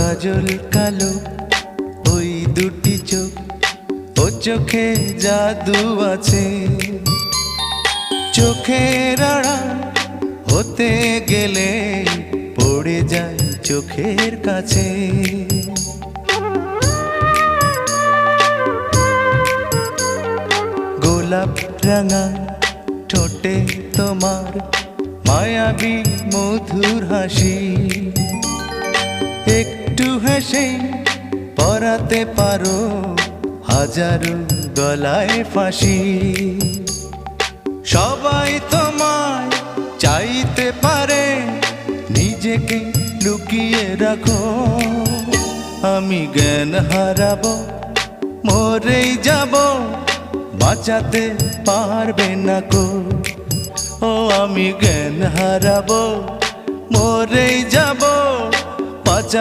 কাজল কালো ওই দুটি চোখ, ও চোখে জাদু আছে। চোখের আড়াল হতে গেলে পড়ে যায় চোখের কাছে। গোলাপ রাঙা ঠোঁটে তোমার মায়াবী মধুর হাসি, একটু হেসে পরাতে পারো হাজারো গলায় ফাঁসি। সবাই তোমায় চাইতে পারে, নিজেকে লুকিয়ে রাখো। আমি জ্ঞান হারাবো, মরেই যাব, বাঁচাতে পারবে না কো। ও আমি জ্ঞান হারাবো, মরেই যাব,